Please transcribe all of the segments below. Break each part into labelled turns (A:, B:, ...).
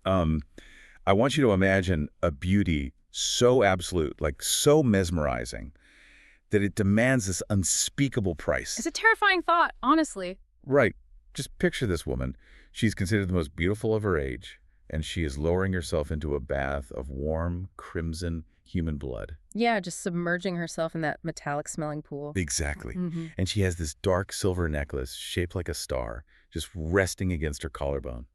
A: I want you to imagine a beauty so absolute, like so mesmerizing, that it demands this unspeakable price.
B: It's a terrifying thought, honestly.
A: Right. Just picture this woman. She's considered the most beautiful of her age, and she is lowering herself into a bath of warm, crimson human blood.
B: Yeah, just submerging herself in that metallic-smelling pool.
A: Exactly.
B: Mm-hmm.
A: And she has this dark silver necklace shaped like a star, just resting against her collarbone.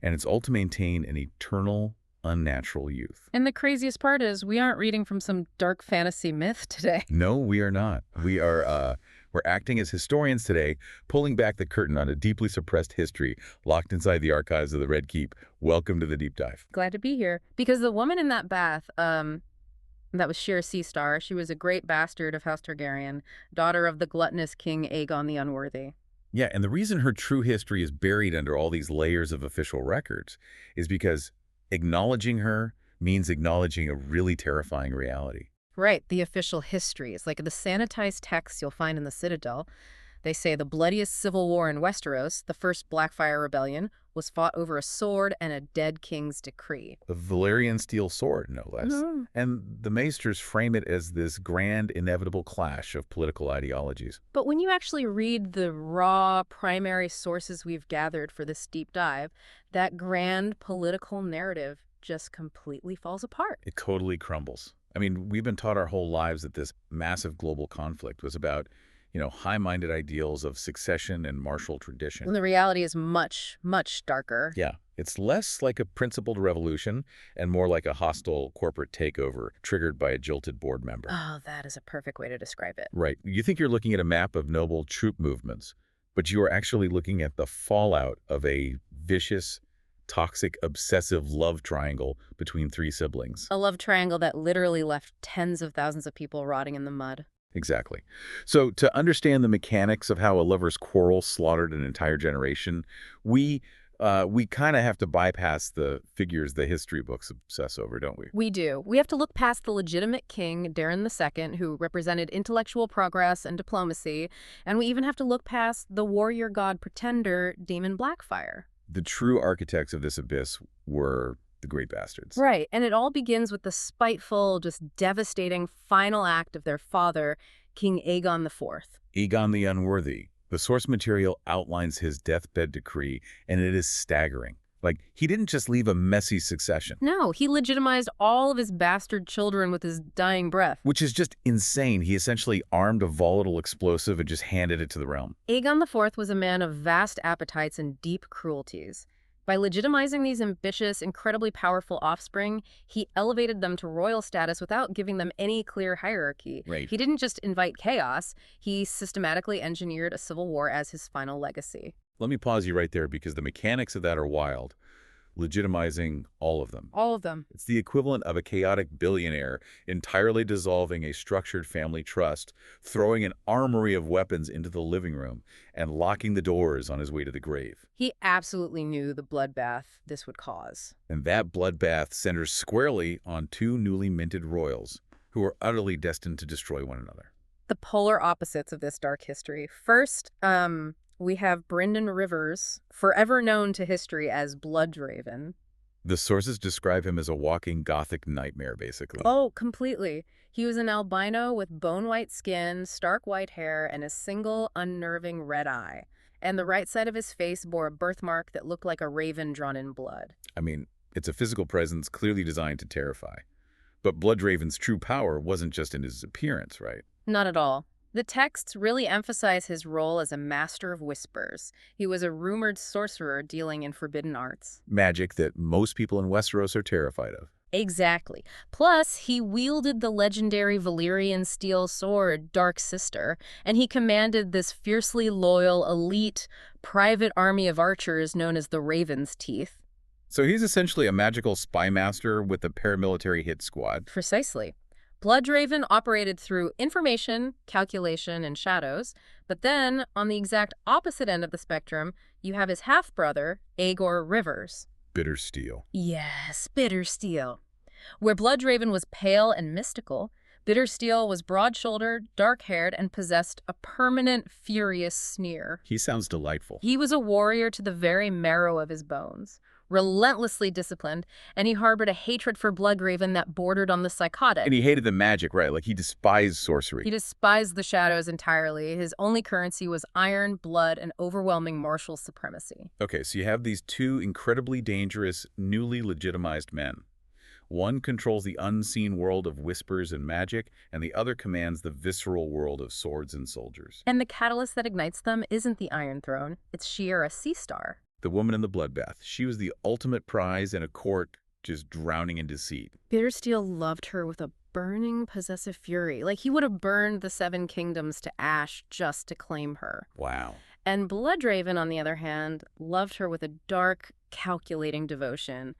A: And it's all to maintain an eternal, unnatural youth.
B: And the craziest part is we aren't reading from some dark fantasy myth today.
A: No, we are not. We're acting as historians today, pulling back the curtain on a deeply suppressed history locked inside the archives of the Red Keep. Welcome to the deep dive.
B: Glad to be here. Because the woman in that bath, that was Shiera Seastar. She was a great bastard of House Targaryen, daughter of the gluttonous king Aegon the Unworthy.
A: Yeah, and the reason her true history is buried under all these layers of official records is because acknowledging her means acknowledging a really terrifying reality.
B: Right, the official histories, like the sanitized texts you'll find in the Citadel. They say the bloodiest civil war in Westeros, the first Blackfyre rebellion, was fought over a sword and a dead king's decree.
A: A Valyrian steel sword, no less.
B: Mm-hmm.
A: And the maesters frame it as this grand, inevitable clash of political ideologies.
B: But when you actually read the raw primary sources we've gathered for this deep dive, that grand political narrative just completely falls apart.
A: It totally crumbles. I mean, we've been taught our whole lives that this massive global conflict was about, high-minded ideals of succession and martial tradition.
B: And the reality is much, much darker.
A: Yeah, it's less like a principled revolution and more like a hostile corporate takeover triggered by a jilted board member.
B: Oh, that is a perfect way to describe it.
A: Right. You think you're looking at a map of noble troop movements, but you are actually looking at the fallout of a vicious, toxic, obsessive love triangle between three siblings.
B: A love triangle that literally left tens of thousands of people rotting in the mud.
A: Exactly. So to understand the mechanics of how a lover's quarrel slaughtered an entire generation, we kind of have to bypass the figures the history books obsess over, don't we?
B: We do. We have to look past the legitimate king, Daemon II, who represented intellectual progress and diplomacy, and we even have to look past the warrior god pretender, Daemon Blackfyre.
A: The true architects of this abyss were the great bastards.
B: Right, and it all begins with the spiteful, just devastating final act of their father, King Aegon IV.
A: Aegon the Unworthy. The source material outlines his deathbed decree, and it is staggering. Like, he didn't just leave a messy succession.
B: No, he legitimized all of his bastard children with his dying breath.
A: Which is just insane. He essentially armed a volatile explosive and just handed it to the realm.
B: Aegon IV was a man of vast appetites and deep cruelties. By legitimizing these ambitious, incredibly powerful offspring, he elevated them to royal status without giving them any clear hierarchy.
A: Right.
B: He didn't just invite chaos, he systematically engineered a civil war as his final legacy.
A: Let me pause you right there because the mechanics of that are wild. Legitimizing all of them.
B: All of them.
A: It's the equivalent of a chaotic billionaire entirely dissolving a structured family trust, throwing an armory of weapons into the living room, and locking the doors on his way to the grave.
B: He absolutely knew the bloodbath this would cause.
A: And that bloodbath centers squarely on two newly minted royals who are utterly destined to destroy one another.
B: The polar opposites of this dark history. First, we have Brynden Rivers, forever known to history as Bloodraven.
A: The sources describe him as a walking Gothic nightmare, basically.
B: Oh, completely. He was an albino with bone-white skin, stark white hair, and a single, unnerving red eye. And the right side of his face bore a birthmark that looked like a raven drawn in blood.
A: I mean, it's a physical presence clearly designed to terrify. But Bloodraven's true power wasn't just in his appearance, right?
B: Not at all. The texts really emphasize his role as a master of whispers. He was a rumored sorcerer dealing in forbidden arts.
A: Magic that most people in Westeros are terrified of.
B: Exactly. Plus, he wielded the legendary Valyrian steel sword, Dark Sister, and he commanded this fiercely loyal, elite, private army of archers known as the Raven's Teeth.
A: So he's essentially a magical spy master with a paramilitary hit squad.
B: Precisely. Bloodraven operated through information, calculation, and shadows, but then, on the exact opposite end of the spectrum, you have his half-brother, Aegor Rivers.
A: Bittersteel.
B: Yes, Bittersteel. Where Bloodraven was pale and mystical, Bittersteel was broad-shouldered, dark-haired, and possessed a permanent, furious sneer.
A: He sounds delightful.
B: He was a warrior to the very marrow of his bones, relentlessly disciplined, and he harbored a hatred for Bloodraven that bordered on the
A: And
B: psychotic.
A: he hated the magic, right? Like he despised sorcery.
B: He despised the shadows entirely. His only currency was iron, blood, and overwhelming martial supremacy.
A: Okay, so you have these two incredibly dangerous, newly legitimized men. One controls the unseen world of whispers and magic, and the other commands the visceral world of swords and soldiers.
B: And the catalyst that ignites them isn't the Iron Throne, it's Shiera Seastar.
A: The woman in the bloodbath. She was the ultimate prize in a court just drowning in deceit.
B: Bittersteel loved her with a burning, possessive fury. Like he would have burned the Seven Kingdoms to ash just to claim her.
A: Wow.
B: And Bloodraven, on the other hand, loved her with a dark, calculating devotion.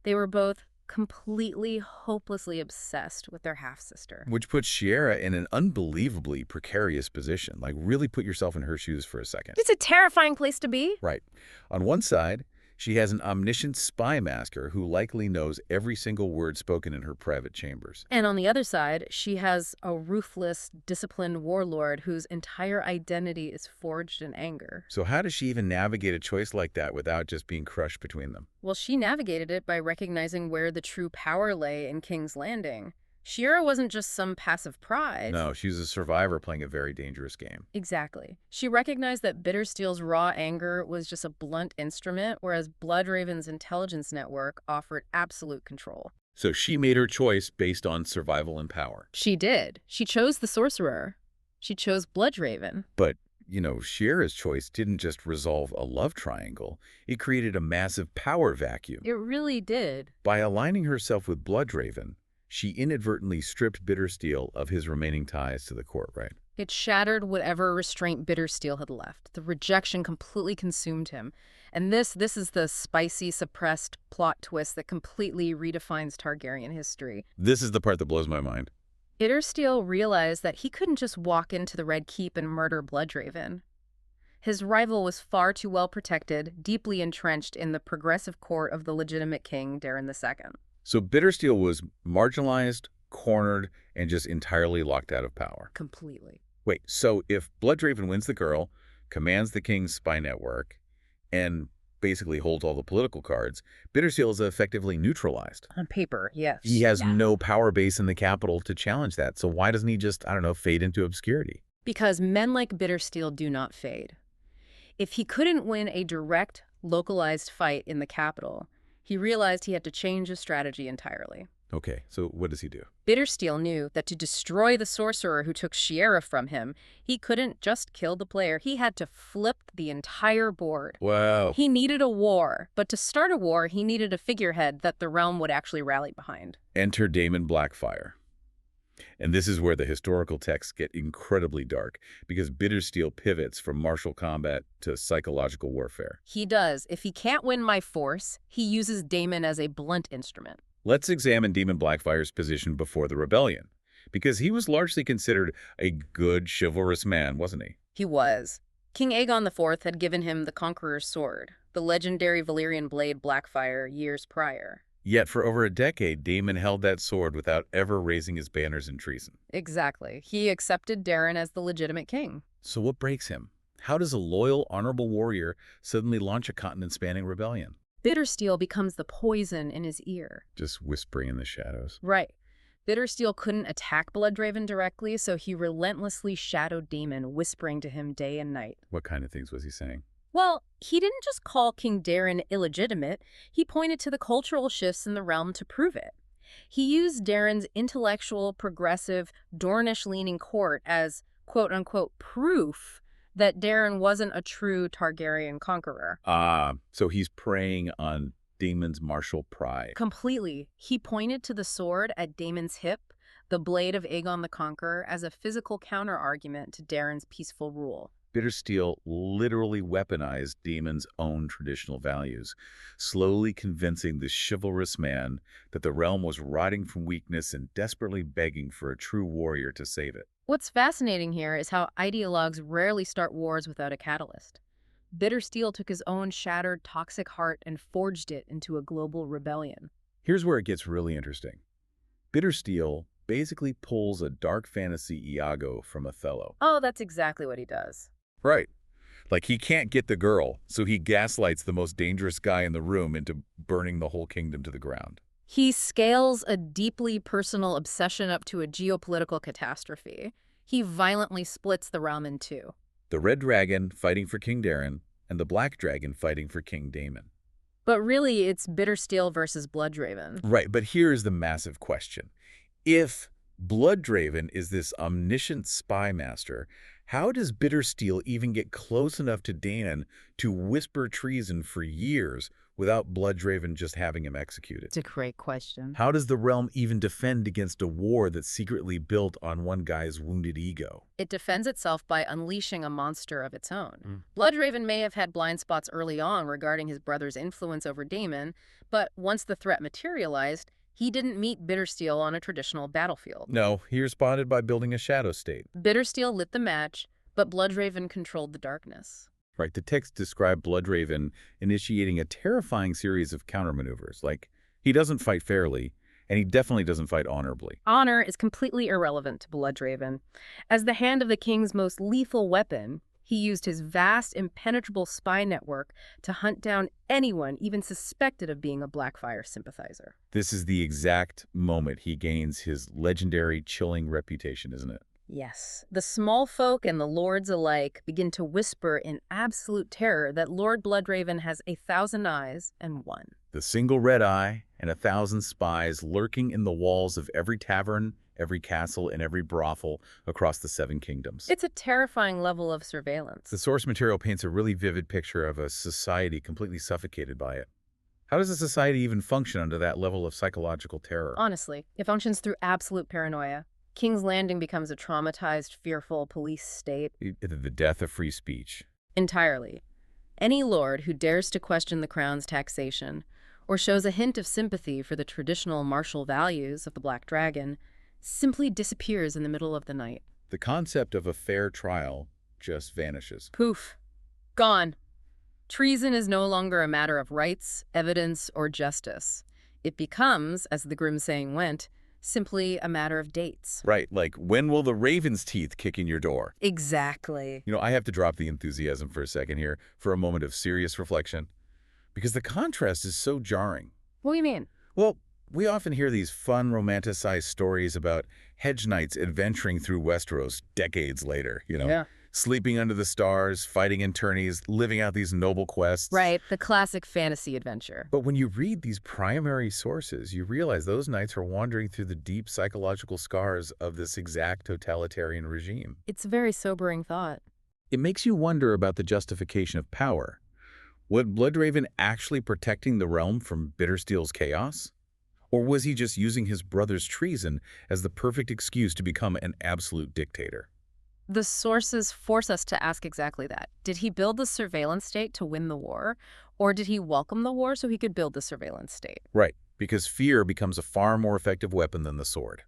B: They were both completely, hopelessly obsessed with their half-sister.
A: Which puts Shiera in an unbelievably precarious position. Like, really put yourself in her shoes for a second.
B: It's a terrifying place to be.
A: Right. On one side, she has an omniscient spy master who likely knows every single word spoken in her private chambers.
B: And on the other side, she has a ruthless, disciplined warlord whose entire identity is forged in anger.
A: So how does she even navigate a choice like that without just being crushed between them?
B: Well, she navigated it by recognizing where the true power lay in King's Landing. Shiera wasn't just some passive prize.
A: No, she's a survivor playing a very dangerous game.
B: Exactly. She recognized that Bittersteel's raw anger was just a blunt instrument, whereas Bloodraven's intelligence network offered absolute control.
A: So she made her choice based on survival and power.
B: She did. She chose the sorcerer. She chose Bloodraven.
A: But, Shiera's choice didn't just resolve a love triangle. It created a massive power vacuum.
B: It really did.
A: By aligning herself with Bloodraven, she inadvertently stripped Bittersteel of his remaining ties to the court, right?
B: It shattered whatever restraint Bittersteel had left. The rejection completely consumed him. And this is the spicy, suppressed plot twist that completely redefines Targaryen history.
A: This is the part that blows my mind.
B: Bittersteel realized that he couldn't just walk into the Red Keep and murder Bloodraven. His rival was far too well protected, deeply entrenched in the progressive court of the legitimate king, Daemon II.
A: So Bittersteel was marginalized, cornered, and just entirely locked out of power.
B: Completely.
A: Wait, so if Bloodraven wins the girl, commands the king's spy network, and basically holds all the political cards, Bittersteel is effectively neutralized.
B: On paper, yes.
A: He has no power base in the capital to challenge that. So why doesn't he just, fade into obscurity?
B: Because men like Bittersteel do not fade. If he couldn't win a direct, localized fight in the capital, he realized he had to change his strategy entirely.
A: Okay, so what does he do?
B: Bittersteel knew that to destroy the sorcerer who took Shiera from him, he couldn't just kill the player. He had to flip the entire board.
A: Wow.
B: He needed a war, but to start a war, he needed a figurehead that the realm would actually rally behind.
A: Enter Daemon Blackfyre. And this is where the historical texts get incredibly dark, because Bittersteel pivots from martial combat to psychological warfare.
B: He does. If he can't win by force, he uses Daemon as a blunt instrument.
A: Let's examine Daemon Blackfyre's position before the rebellion, because he was largely considered a good, chivalrous man, wasn't he?
B: He was. King Aegon IV had given him the Conqueror's Sword, the legendary Valyrian blade Blackfyre, years prior.
A: Yet for over a decade, Daemon held that sword without ever raising his banners in treason.
B: Exactly. He accepted Daemon as the legitimate king.
A: So what breaks him? How does a loyal, honorable warrior suddenly launch a continent-spanning rebellion?
B: Bittersteel becomes the poison in his ear.
A: Just whispering in the shadows.
B: Right. Bittersteel couldn't attack Bloodraven directly, so he relentlessly shadowed Daemon, whispering to him day and night.
A: What kind of things was he saying?
B: Well, he didn't just call King Daemon illegitimate, he pointed to the cultural shifts in the realm to prove it. He used Daemon's intellectual, progressive, Dornish-leaning court as, quote-unquote, proof that Daemon wasn't a true Targaryen conqueror.
A: So he's preying on Daemon's martial pride.
B: Completely. He pointed to the sword at Daemon's hip, the blade of Aegon the Conqueror, as a physical counter-argument to Daemon's peaceful rule.
A: Bittersteel literally weaponized Daemon's own traditional values, slowly convincing the chivalrous man that the realm was rotting from weakness and desperately begging for a true warrior to save it.
B: What's fascinating here is how ideologues rarely start wars without a catalyst. Bittersteel took his own shattered, toxic heart and forged it into a global rebellion.
A: Here's where it gets really interesting. Bittersteel basically pulls a dark fantasy Iago from Othello.
B: Oh, that's exactly what he does.
A: Right. Like, he can't get the girl, so he gaslights the most dangerous guy in the room into burning the whole kingdom to the ground.
B: He scales a deeply personal obsession up to a geopolitical catastrophe. He violently splits the realm in two.
A: The Red Dragon fighting for King Daemon, and the Black Dragon fighting for King Daemon.
B: But really, it's Bittersteel versus Bloodraven.
A: Right, but here's the massive question. If Bloodraven is this omniscient spy master, how does Bittersteel even get close enough to Daemon to whisper treason for years without Bloodraven just having him executed?
B: It's a great question.
A: How does the realm even defend against a war that's secretly built on one guy's wounded ego?
B: It defends itself by unleashing a monster of its own. Bloodraven may have had blind spots early on regarding his brother's influence over Daemon, but once the threat materialized, he didn't meet Bittersteel on a traditional battlefield.
A: No, he responded by building a shadow state.
B: Bittersteel lit the match, but Bloodraven controlled the darkness.
A: Right, the text described Bloodraven initiating a terrifying series of countermaneuvers. Like, he doesn't fight fairly, and he definitely doesn't fight honorably.
B: Honor is completely irrelevant to Bloodraven. As the hand of the king's most lethal weapon, he used his vast, impenetrable spy network to hunt down anyone even suspected of being a Blackfyre sympathizer.
A: This is the exact moment he gains his legendary chilling reputation, isn't it?
B: Yes, the small folk and the lords alike begin to whisper in absolute terror that Lord Bloodraven has 1,000 eyes and one.
A: The single red eye and 1,000 spies lurking in the walls of every tavern, every castle, and every brothel across the 7 kingdoms.
B: It's a terrifying level of surveillance.
A: The source material paints a really vivid picture of a society completely suffocated by it. How does a society even function under that level of psychological terror?
B: Honestly, it functions through absolute paranoia. King's Landing becomes a traumatized, fearful police state.
A: The death of free speech.
B: Entirely. Any lord who dares to question the crown's taxation or shows a hint of sympathy for the traditional martial values of the Black Dragon simply disappears in the middle of the night.
A: The concept of a fair trial just vanishes.
B: Poof. Gone. Treason is no longer a matter of rights, evidence, or justice. It becomes, as the grim saying went, simply a matter of dates.
A: Right, like, when will the raven's teeth kick in your door?
B: Exactly.
A: You know, I have to drop the enthusiasm for a second here for a moment of serious reflection, because the contrast is so jarring.
B: What do you mean?
A: Well, we often hear these fun, romanticized stories about hedge knights adventuring through Westeros decades later,
B: Yeah.
A: sleeping under the stars, fighting in tourneys, living out these noble quests.
B: Right, the classic fantasy adventure.
A: But when you read these primary sources, you realize those knights are wandering through the deep psychological scars of this exact totalitarian regime.
B: It's a very sobering thought.
A: It makes you wonder about the justification of power. Was Bloodraven actually protecting the realm from Bittersteel's chaos? Or was he just using his brother's treason as the perfect excuse to become an absolute dictator?
B: The sources force us to ask exactly that. Did he build the surveillance state to win the war? Or did he welcome the war so he could build the surveillance state?
A: Right, because fear becomes a far more effective weapon than the sword.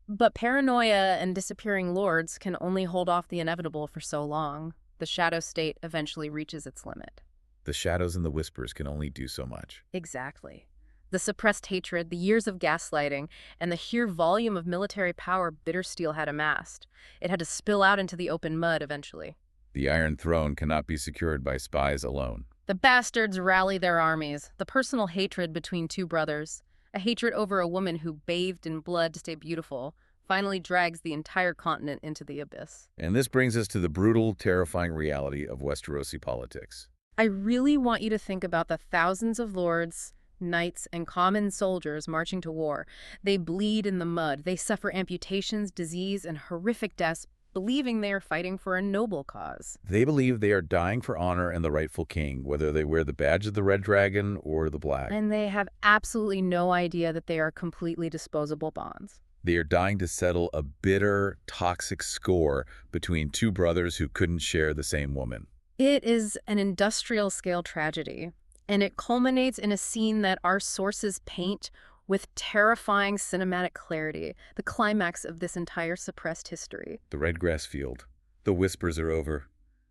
B: But paranoia and disappearing lords can only hold off the inevitable for so long. The shadow state eventually reaches its limit.
A: The shadows and the whispers can only do so much.
B: Exactly. The suppressed hatred, the years of gaslighting, and the sheer volume of military power Bittersteel had amassed. It had to spill out into the open mud eventually.
A: The Iron Throne cannot be secured by spies alone.
B: The bastards rally their armies, the personal hatred between two brothers, a hatred over a woman who bathed in blood to stay beautiful, finally drags the entire continent into the abyss.
A: And this brings us to the brutal, terrifying reality of Westerosi politics.
B: I really want you to think about the thousands of lords, knights, and common soldiers marching to war. They bleed in the mud. They suffer amputations, disease, and horrific deaths, believing they are fighting for a noble cause.
A: They believe they are dying for honor and the rightful king, whether they wear the badge of the Red Dragon or the Black.
B: And they have absolutely no idea that they are completely disposable bonds.
A: They are dying to settle a bitter, toxic score between two brothers who couldn't share the same woman.
B: It is an industrial-scale tragedy, and it culminates in a scene that our sources paint with terrifying cinematic clarity, the climax of this entire suppressed history.
A: The red grass field. The whispers are over.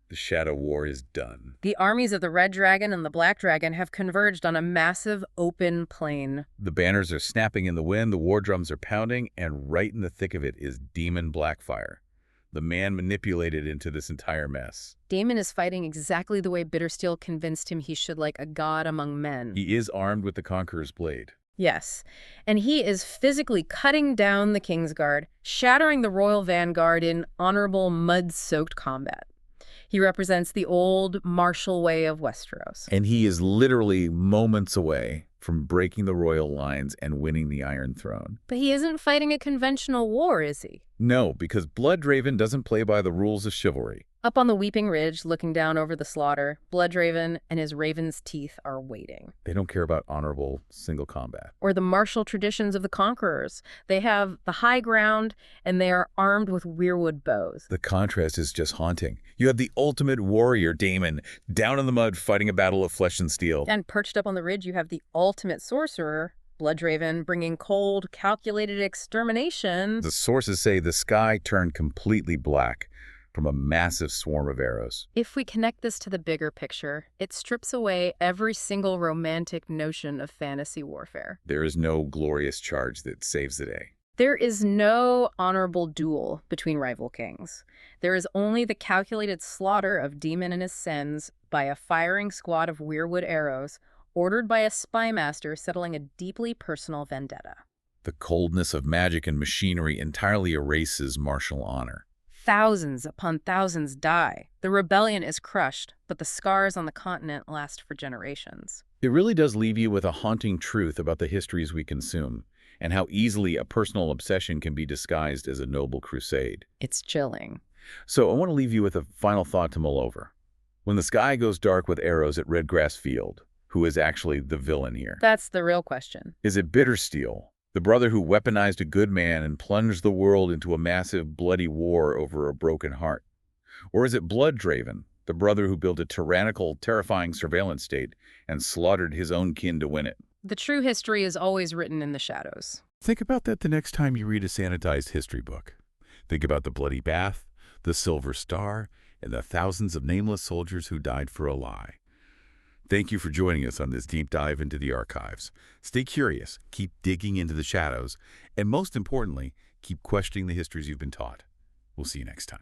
A: The shadow war is done.
B: The armies of the Red Dragon and the Black Dragon have converged on a massive open plain.
A: The banners are snapping in the wind, the war drums are pounding, and right in the thick of it is Daemon Blackfyre, the man manipulated into this entire mess.
B: Daemon is fighting exactly the way Bittersteel convinced him he should, like a god among men.
A: He is armed with the Conqueror's blade.
B: Yes, and he is physically cutting down the Kingsguard, shattering the royal vanguard in honorable, mud-soaked combat. He represents the old martial way of Westeros.
A: And he is literally moments away from breaking the royal lines and winning the Iron Throne.
B: But he isn't fighting a conventional war, is he?
A: No, because Bloodraven doesn't play by the rules of chivalry.
B: Up on the Weeping Ridge, looking down over the slaughter, Bloodraven and his raven's teeth are waiting.
A: They don't care about honorable single combat.
B: Or the martial traditions of the conquerors. They have the high ground, and they are armed with weirwood bows.
A: The contrast is just haunting. You have the ultimate warrior, Daemon, down in the mud fighting a battle of flesh and steel.
B: And perched up on the ridge, you have the ultimate sorcerer, Bloodraven, bringing cold, calculated extermination.
A: The sources say the sky turned completely black from a massive swarm of arrows.
B: If we connect this to the bigger picture, it strips away every single romantic notion of fantasy warfare.
A: There is no glorious charge that saves the day.
B: There is no honorable duel between rival kings. There is only the calculated slaughter of Daemon and his sons by a firing squad of weirwood arrows, ordered by a spy master settling a deeply personal vendetta.
A: The coldness of magic and machinery entirely erases martial honor.
B: Thousands upon thousands die. The rebellion is crushed, but the scars on the continent last for generations.
A: It really does leave you with a haunting truth about the histories we consume, and how easily a personal obsession can be disguised as a noble crusade.
B: It's chilling.
A: So I want to leave you with a final thought to mull over. When the sky goes dark with arrows at Redgrass Field, who is actually the villain here?
B: That's the real question.
A: Is it Bittersteel, the brother who weaponized a good man and plunged the world into a massive, bloody war over a broken heart? Or is it Bloodraven, the brother who built a tyrannical, terrifying surveillance state and slaughtered his own kin to win it?
B: The true history is always written in the shadows.
A: Think about that the next time you read a sanitized history book. Think about the bloody bath, the silver star, and the thousands of nameless soldiers who died for a lie. Thank you for joining us on this deep dive into the archives. Stay curious, keep digging into the shadows, and most importantly, keep questioning the histories you've been taught. We'll see you next time.